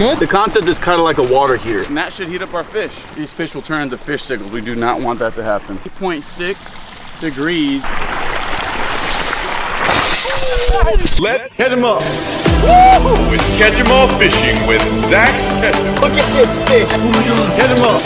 good? The concept is kind of like a water heater, and that should heat up our fish. These fish will turn into fish sickles. We do not want that to happen. 8.6 degrees. Let's catch them up. Woo! With Catch 'em All Fishing with Zak Catchem. Look at this fish. Catch 'em up.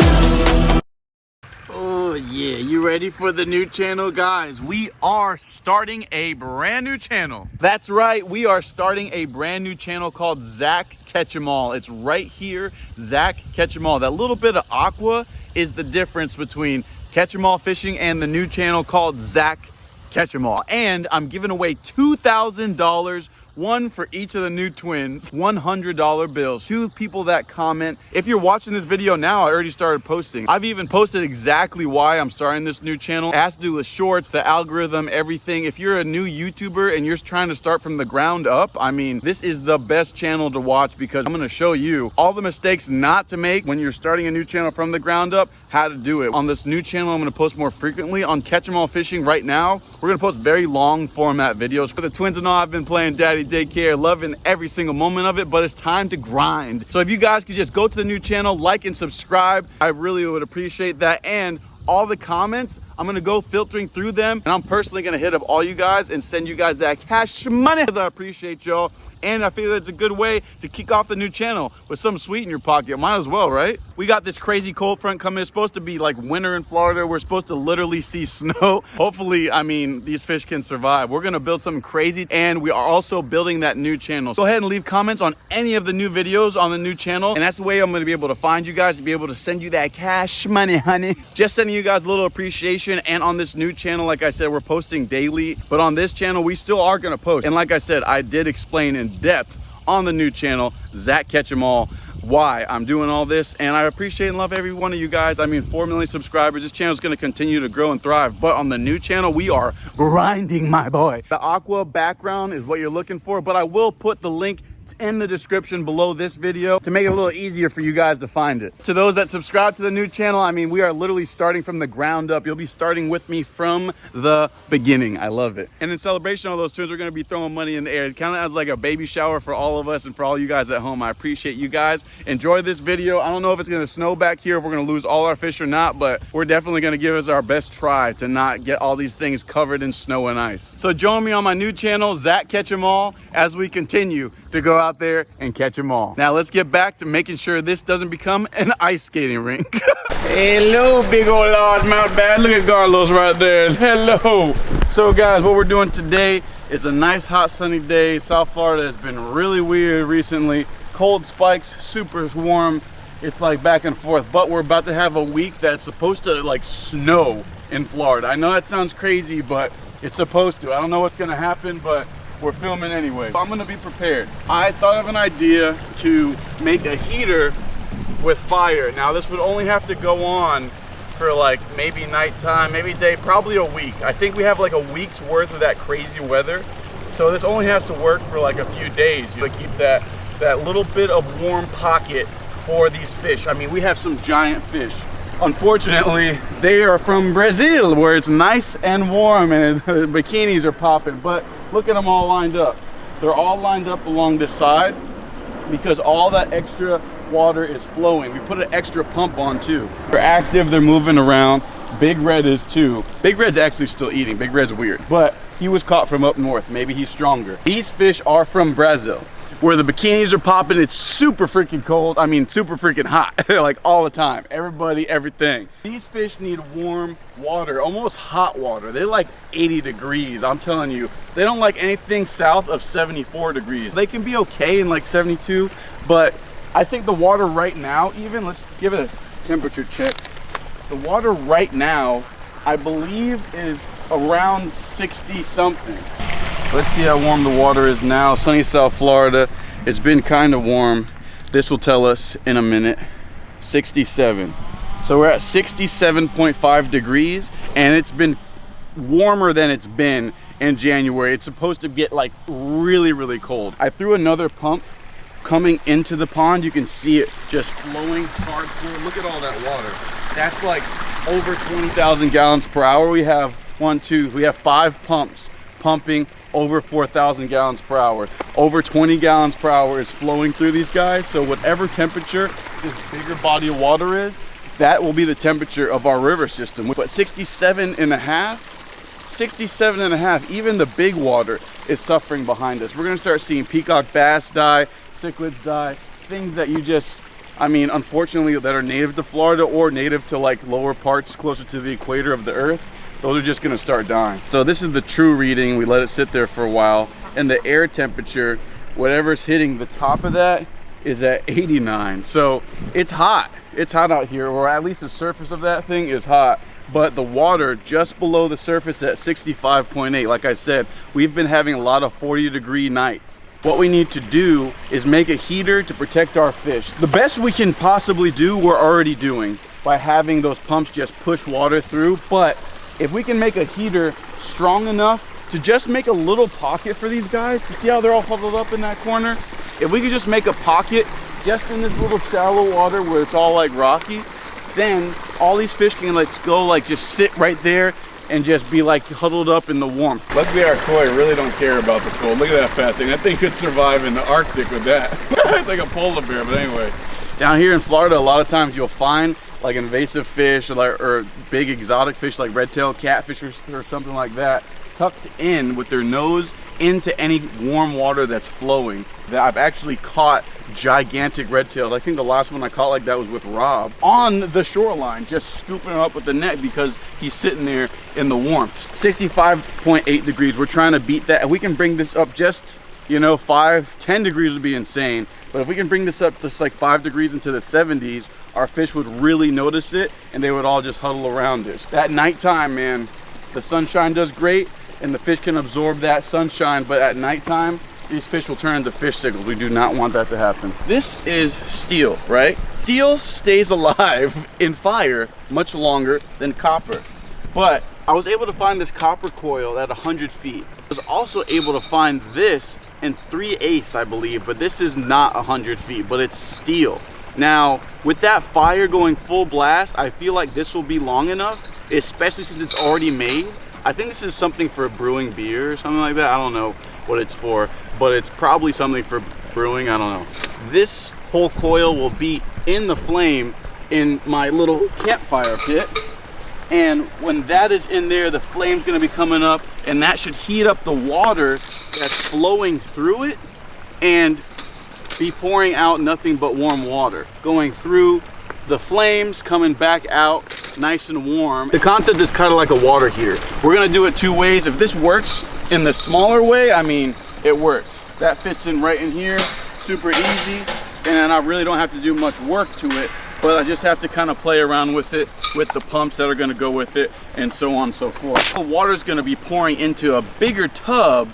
Oh yeah, you ready for the new channel, guys? We are starting a brand new channel. That's right, we are starting a brand new channel called Zak Catchem All. It's right here, Zak Catchem All. That little bit of aqua is the difference between Catchem All Fishing and the new channel called Zak Catchem All. And I'm giving away $2,000, one for each of the new twins, $100 bills. 2 people that comment. If you're watching this video now, I already started posting. I've even posted exactly why I'm starting this new channel. It has to do with shorts, the algorithm, everything. If you're a new YouTuber and you're trying to start from the ground up, I mean, this is the best channel to watch because I'm gonna show you all the mistakes not to make when you're starting a new channel from the ground up, how to do it. On this new channel, I'm gonna post more frequently. On Catchem All Fishing right now, we're gonna post very long format videos. For the twins and all, I've been playing daddy daycare, loving every single moment of it, but it's time to grind. So if you guys could just go to the new channel, like and subscribe, I really would appreciate that. And all the comments, I'm gonna go filtering through them, and I'm personally gonna hit up all you guys and send you guys that cash money, because I appreciate y'all. And I feel it's a good way to kick off the new channel with something sweet in your pocket. Might as well, right? We got this crazy cold front coming. It's supposed to be like winter in Florida. We're supposed to literally see snow. Hopefully, I mean, these fish can survive. We're gonna build something crazy, and we are also building that new channel. Go ahead and leave comments on any of the new videos on the new channel, and that's the way I'm gonna be able to find you guys, to be able to send you that cash money, honey. Just sending you guys a little appreciation. And on this new channel, like I said, we're posting daily, but on this channel, we still are gonna post. And like I said, I did explain in depth on the new channel, Zak Catchem All, why I'm doing all this, and I appreciate and love every one of you guys. I mean, 4 million subscribers. This channel is going to continue to grow and thrive, but on the new channel, we are grinding, my boy. The aqua background is what you're looking for, but I will put the link in the description below this video to make it a little easier for you guys to find it. To those that subscribe to the new channel, I mean, we are literally starting from the ground up. You'll be starting with me from the beginning. I love it. And in celebration of those twins, we're going to be throwing money in the air. It kind of as like a baby shower for all of us and for all you guys at home. I appreciate you guys. Enjoy this video. I don't know if it's going to snow back here, if we're going to lose all our fish or not, but we're definitely going to give us our best try to not get all these things covered in snow and ice. So join me on my new channel, Zak Catchem All, as we continue to go out there and catch them all. Now let's get back to making sure this doesn't become an ice skating rink. Hello, big old largemouth bass. Look at Carlos right there. Hello. So guys, what we're doing today, it's a nice hot sunny day. South Florida has been really weird recently. Cold spikes, super warm. It's like back and forth, but we're about to have a week that's supposed to like snow in Florida. I know that sounds crazy, but it's supposed to. I don't know what's gonna happen, but we're filming anyway. I'm gonna be prepared. I thought of an idea to make a heater with fire. Now this would only have to go on for like maybe nighttime, maybe day, probably a week. I think we have like a week's worth of that crazy weather. So this only has to work for like a few days. You keep that little bit of warm pocket for these fish. I mean, we have some giant fish. Unfortunately, they are from Brazil, where it's nice and warm and the bikinis are popping, but look at them all lined up. They're all lined up along this side because all that extra water is flowing. We put an extra pump on too. They're active, they're moving around. Big Red is too. Big Red's actually still eating. Big Red's weird, but he was caught from up north. Maybe he's stronger. These fish are from Brazil, where the bikinis are popping. It's super freaking cold. I mean, super freaking hot, like all the time. Everybody, everything. These fish need warm water, almost hot water. They like 80 degrees, I'm telling you. They don't like anything south of 74 degrees. They can be okay in like 72, but I think the water right now, even, let's give it a temperature check. The water right now, I believe, is around 60 something. Let's see how warm the water is now. Sunny South Florida. It's been kind of warm. This will tell us in a minute. 67. So we're at 67.5 degrees, and it's been warmer than it's been in January. It's supposed to get like really, really cold. I threw another pump coming into the pond. You can see it just flowing hardcore. Look at all that water. That's like over 20,000 gallons per hour. We have we have 5 pumps pumping over 4,000 gallons per hour. Over 20 gallons per hour is flowing through these guys. So whatever temperature this bigger body of water is, that will be the temperature of our river system. But 67 and a half, even the big water is suffering behind us. We're gonna start seeing peacock bass die, cichlids die, things that you just, I mean, unfortunately, that are native to Florida or native to like lower parts closer to the equator of the earth. Those are just gonna start dying. So this is the true reading. We let it sit there for a while, and the air temperature, whatever's hitting the top of that, is at 89. So it's hot. It's hot out here, or at least the surface of that thing is hot. But the water just below the surface at 65.8, like I said, we've been having a lot of 40-degree nights. What we need to do is make a heater to protect our fish. The best we can possibly do, we're already doing by having those pumps just push water through. But if we can make a heater strong enough to just make a little pocket for these guys, you see how they're all huddled up in that corner? If we could just make a pocket just in this little shallow water where it's all like rocky, then all these fish can like go like just sit right there and just be like huddled up in the warmth. Luckily our koi really don't care about the cold. Look at that fat thing. That thing could survive in the Arctic with that. It's like a polar bear, but anyway. Down here in Florida, a lot of times you'll find like invasive fish or big exotic fish like red-tailed catfish or something like that tucked in with their nose into any warm water that's flowing. That I've actually caught gigantic red tails. I think the last one I caught like that was with Rob on the shoreline, just scooping him up with the net because he's sitting there in the warmth. 65.8 degrees. We're trying to beat that. If we can bring this up just, you know, 10 degrees would be insane. But if we can bring this up just like 5 degrees into the 70s, our fish would really notice it and they would all just huddle around this. At nighttime, man, the sunshine does great and the fish can absorb that sunshine, but at nighttime, these fish will turn into fish sickles. We do not want that to happen. This is steel, right? Steel stays alive in fire much longer than copper. But I was able to find this copper coil at 100 feet. I was also able to find this in 3/8, I believe, but this is not 100 feet, but it's steel. Now, with that fire going full blast, I feel like this will be long enough, especially since it's already made. I think this is something for brewing beer or something like that. I don't know what it's for, but it's probably something for brewing. I don't know. This whole coil will be in the flame in my little campfire pit. And when that is in there, the flame's gonna be coming up and that should heat up the water that's flowing through it and be pouring out nothing but warm water. Going through the flames, coming back out nice and warm. The concept is kind of like a water heater. We're gonna do it 2 ways. If this works in the smaller way, I mean, it works. That fits in right in here, super easy, and I really don't have to do much work to it, but I just have to kind of play around with it, with the pumps that are gonna go with it, and so on and so forth. The water is gonna be pouring into a bigger tub,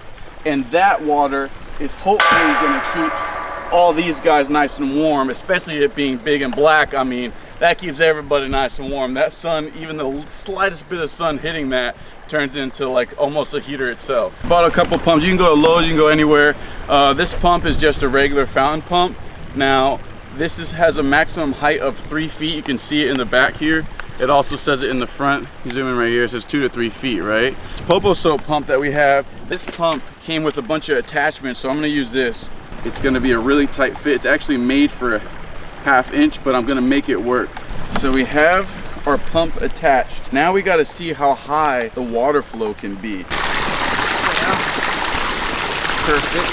and that water is hopefully gonna keep all these guys nice and warm, especially it being big and black. I mean, that keeps everybody nice and warm. That sun, even the slightest bit of sun hitting that turns into like almost a heater itself. Bought a couple pumps. You can go to Lowe's, you can go anywhere. This pump is just a regular fountain pump. Now, this has a maximum height of 3 feet. You can see it in the back here. It also says it in the front. You zoom in right here, it says 2 to 3 feet, right? Popo soap pump that we have, this pump came with a bunch of attachments, so I'm gonna use this. It's gonna be a really tight fit. It's actually made for a 1/2 inch, but I'm gonna make it work. So we have our pump attached. Now we gotta see how high the water flow can be. Perfect.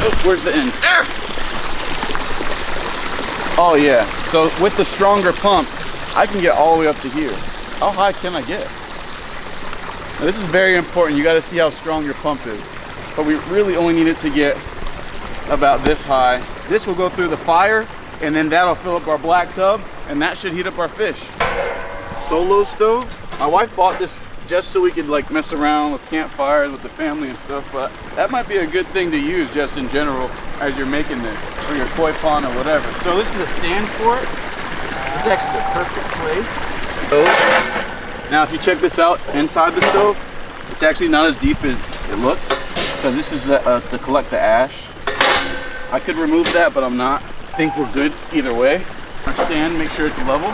Oh, where's the end? There! Oh yeah, so with the stronger pump, I can get all the way up to here. How high can I get? Now, this is very important. You gotta see how strong your pump is. But we really only need it to get about this high. This will go through the fire, and then that'll fill up our black tub, and that should heat up our fish. Solo stove. My wife bought this just so we could like mess around with campfires with the family and stuff, but that might be a good thing to use just in general as you're making this for your koi pond or whatever. So this is the stand for it. This is actually the perfect place. Now if you check this out inside the stove, it's actually not as deep as it looks, because this is to collect the ash. I could remove that, but I'm not. I think we're good either way. Our stand, make sure it's level.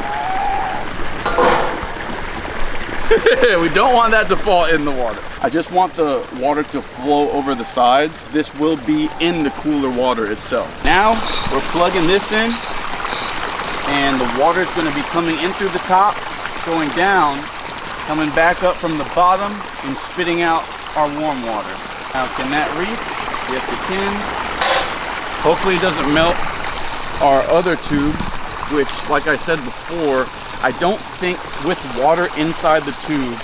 We don't want that to fall in the water. I just want the water to flow over the sides. This will be in the cooler water itself. Now we're plugging this in, and the water is going to be coming in through the top, going down, coming back up from the bottom, and spitting out our warm water. Now, can that reach? Yes, it can. Hopefully it doesn't melt our other tube, which, like I said before, I don't think with water inside the tube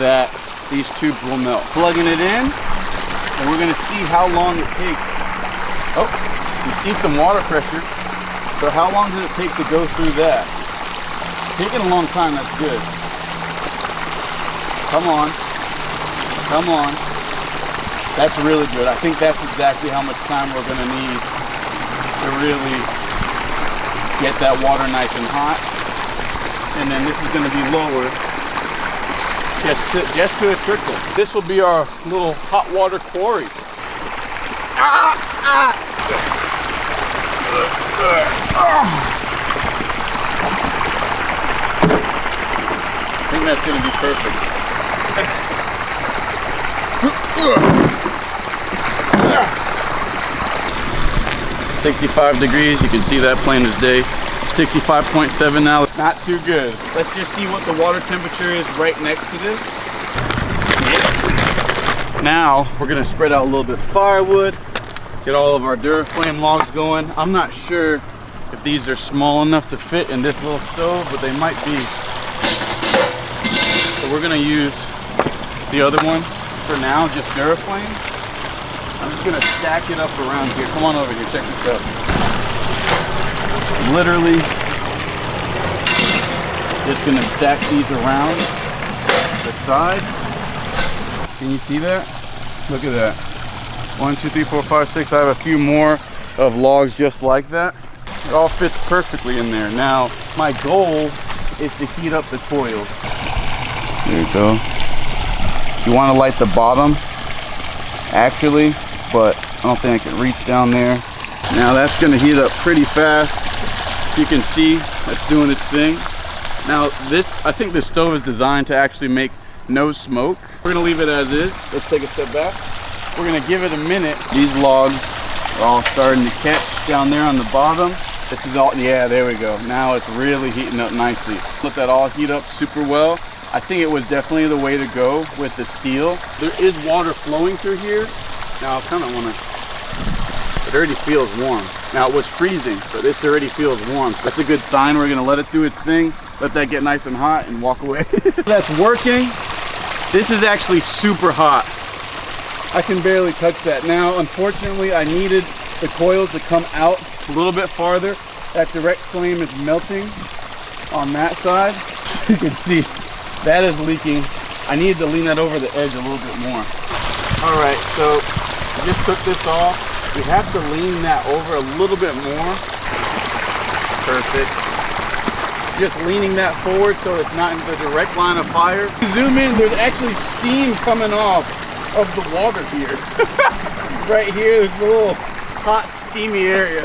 that these tubes will melt. Plugging it in, and we're gonna see how long it takes. Oh, you see some water pressure. So how long does it take to go through that? Taking a long time, that's good. Come on, come on. That's really good. I think that's exactly how much time we're gonna need to really get that water nice and hot. And then this is going to be lower just to a trickle. This will be our little hot water quarry. I think that's going to be perfect. 65 degrees, you can see that plain as day. 65.7 now, not too good. Let's just see what the water temperature is right next to this. Now, we're gonna spread out a little bit of firewood, get all of our Duraflame logs going. I'm not sure if these are small enough to fit in this little stove, but they might be. So we're gonna use the other one for now, just Duraflame. I'm just gonna stack it up around here. Come on over here, check this out. Literally just gonna stack these around the sides. Can you see that? Look at that. 1, 2, 3, 4, 5, 6. I have a few more of logs just like that. It all fits perfectly in there. Now, my goal is to heat up the coils. There you go. You want to light the bottom, actually, but I don't think I can reach down there. Now that's gonna heat up pretty fast. You can see that's doing its thing. Now this, I think this stove is designed to actually make no smoke. We're gonna leave it as is. Let's take a step back. We're gonna give it a minute. These logs are all starting to catch down there on the bottom. This is all, yeah, there we go. Now it's really heating up nicely. Let that all heat up super well. I think it was definitely the way to go with the steel. There is water flowing through here. Now I kind of want to, it already feels warm. Now it was freezing, but this already feels warm. So that's a good sign. We're gonna let it do its thing, let that get nice and hot and walk away. That's working. This is actually super hot. I can barely touch that. Now, unfortunately, I needed the coils to come out a little bit farther. That direct flame is melting on that side. So you can see that is leaking. I needed to lean that over the edge a little bit more. All right, so I just took this off. We have to lean that over a little bit more. Perfect. Just leaning that forward so it's not in the direct line of fire. Zoom in, there's actually steam coming off of the water here. Right here, there's a little hot, steamy area.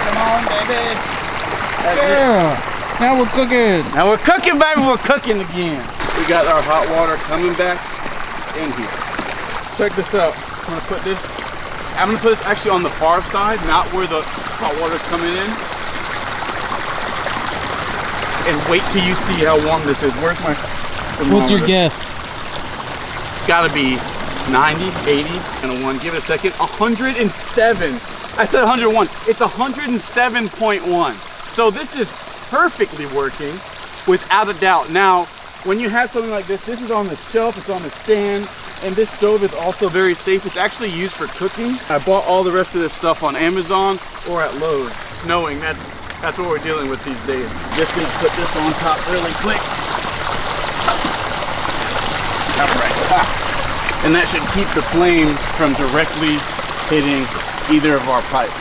Come on, baby. Yeah. Now we're cooking. Now we're cooking, baby. We're cooking again. We got our hot water coming back in here. Check this out. I'm gonna put this actually on the far side, not where the hot water's coming in. And wait till you see how warm this is. Where's my thermometer? What's your guess? It's gotta be 90, 80, and a 1. Give it a second. 107. I said 101. It's 107.1. So this is perfectly working without a doubt. Now, when you have something like this is on the shelf, it's on the stand, and this stove is also very safe. It's actually used for cooking. I bought all the rest of this stuff on Amazon or at Lowe's. Snowing, that's what we're dealing with these days. Just gonna put this on top really quick. All right. And that should keep the flame from directly hitting either of our pipes.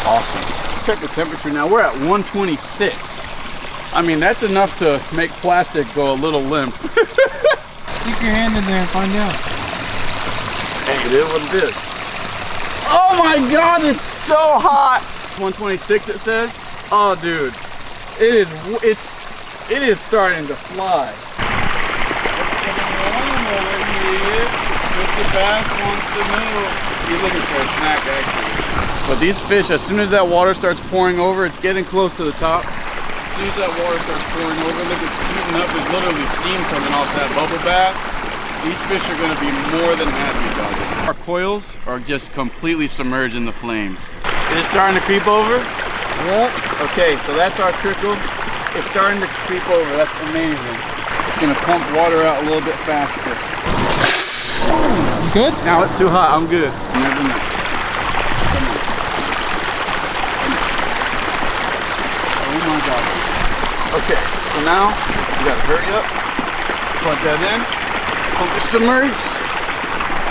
Awesome. Check the temperature now. We're at 126. I mean, that's enough to make plastic go a little limp. Stick your hand in there and find out. Hey, it is what it is. Oh my God, it's so hot. 126 it says. Oh, dude, it is starting to fly. Mr. Bass wants to know. He's looking for a snack, actually. But these fish, as soon as that water starts pouring over, it's getting close to the top. As soon as that water starts pouring over, look, it's heating up. There's literally steam coming off that bubble bath. These fish are going to be more than happy about it. Our coils are just completely submerged in the flames. Is it starting to creep over? Yep. Okay, so that's our trickle. It's starting to creep over. That's amazing. It's going to pump water out a little bit faster. Good? Now it's too hot. I'm good. Never know. Come on. Oh my God. Okay, so now you gotta hurry up. Plug that in. Pump is submerged.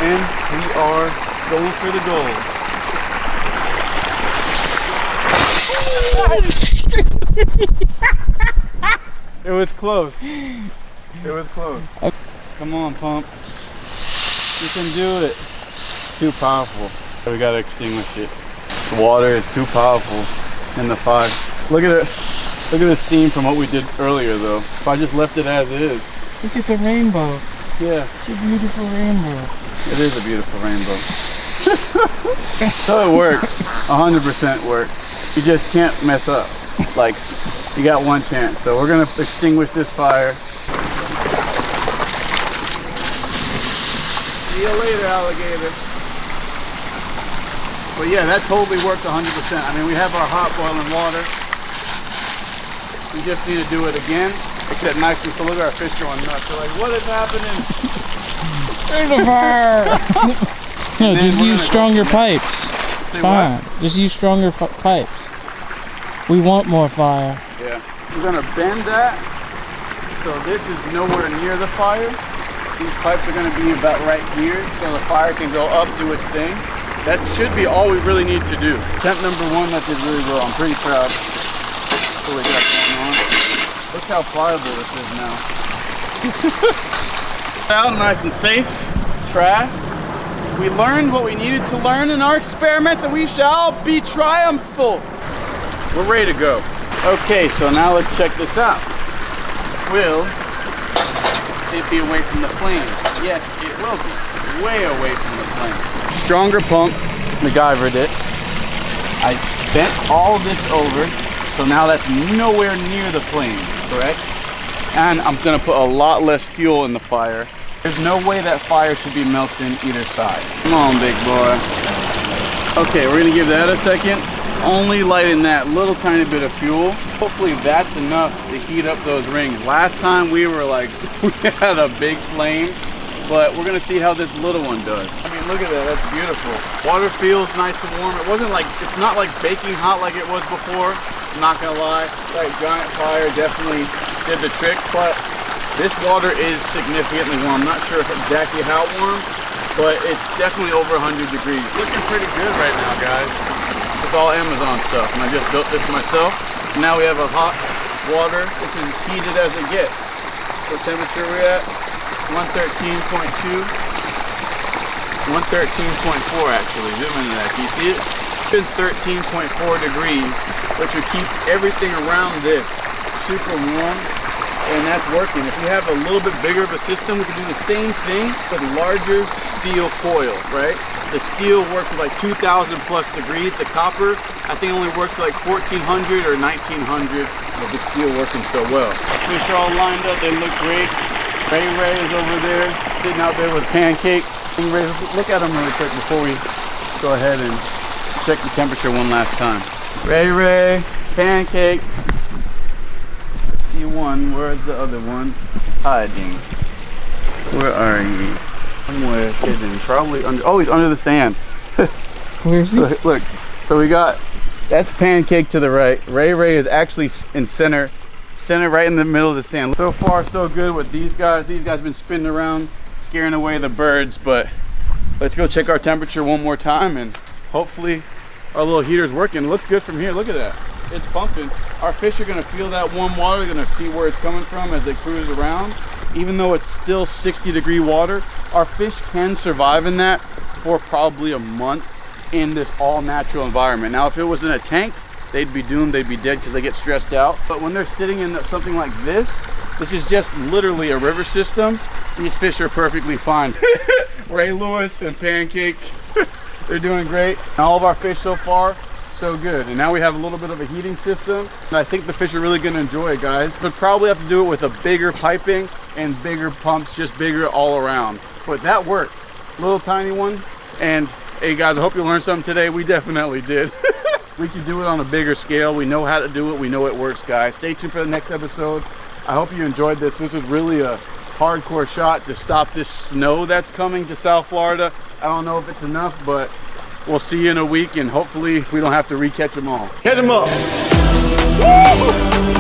And we are going for the gold. It was close. It was close. Okay. Come on, pump. You can do it. Too powerful. We gotta extinguish it. This water is too powerful in the fire. Look at it. Look at the steam from what we did earlier, though. If I just left it as is. Look at the rainbow. Yeah. It's a beautiful rainbow. It is a beautiful rainbow. So it works. 100% works. You just can't mess up. Like, you got one chance. So we're gonna extinguish this fire. See you later, alligator. But yeah, that totally worked 100%. I mean, we have our hot boiling water. We just need to do it again, except nice and slow. Look at our fish going nuts. They're like, what is happening? There's a fire! No, just use stronger pipes. Say Fine. what? Just use stronger pipes. We want more fire. Yeah. We're gonna bend that so this is nowhere near the fire. These pipes are gonna be about right here so the fire can go up, do its thing. That should be all we really need to do. Attempt number one, that did really well. I'm pretty proud. What we got going on. Look how pliable this is now. Out nice and safe. Trash. We learned what we needed to learn in our experiments and we shall be triumphal. We're ready to go. Okay, so now let's check this out. Will it be away from the flames? Yes, it will be. Way away from the flames. Stronger pump, MacGyvered it. I bent all this over, so now that's nowhere near the flame, correct? And I'm gonna put a lot less fuel in the fire. There's no way that fire should be melting either side. Come on, big boy. Okay, we're gonna give that a second. Only lighting that little tiny bit of fuel. Hopefully that's enough to heat up those rings. Last time we were like, we had a big flame, but we're gonna see how this little one does. I mean, look at that, that's beautiful. Water feels nice and warm. It wasn't like, it's not like baking hot like it was before. I'm not gonna lie, like giant fire definitely did the trick, but this water is significantly warm. I'm not sure if exactly how warm, but it's definitely over 100 degrees. Looking pretty good right now, guys. It's all Amazon stuff, and I just built this myself. Now we have a hot water. This is as heated as it gets. What temperature we're at? 113.2. 113.4 actually. Zoom into that. Can you see it? It's 13.4 degrees, which would keep everything around this super warm. And that's working. If we have a little bit bigger of a system, we can do the same thing with larger steel coil, right? The steel works at like 2,000 plus degrees. The copper, I think only works at like 1,400 or 1,900 with the steel working so well. Fish are all lined up, they look great. Ray is over there, sitting out there with Pancake. And Ray, look at him really quick before we go ahead and check the temperature one last time. Ray, Pancake. One, where's the other one? Hiding. Where are you? Somewhere hidden, probably under, oh, he's under the sand. Where is he? Look, so we got, that's Pancake to the right. Ray is actually in center right in the middle of the sand. So far so good with these guys. These guys have been spinning around, scaring away the birds, but let's go check our temperature one more time and hopefully our little heater's working. It looks good from here, look at that. It's pumping. Our fish are gonna feel that warm water. They're gonna see where it's coming from as they cruise around. Even though it's still 60-degree water, our fish can survive in that for probably a month in this all natural environment. Now, if it was in a tank, they'd be doomed, they'd be dead because they get stressed out. But when they're sitting in something like this, which is just literally a river system, these fish are perfectly fine. Ray Lewis and Pancake, they're doing great. All of our fish so far, so good. And now we have a little bit of a heating system. And I think the fish are really gonna enjoy it, guys. But probably have to do it with a bigger piping and bigger pumps, just bigger all around. But that worked. Little tiny one. And hey guys, I hope you learned something today. We definitely did. We can do it on a bigger scale. We know how to do it. We know it works, guys. Stay tuned for the next episode. I hope you enjoyed this. This was really a hardcore shot to stop this snow that's coming to South Florida. I don't know if it's enough, but we'll see you in a week, and hopefully we don't have to re-catch them all. Catch them up. Woo!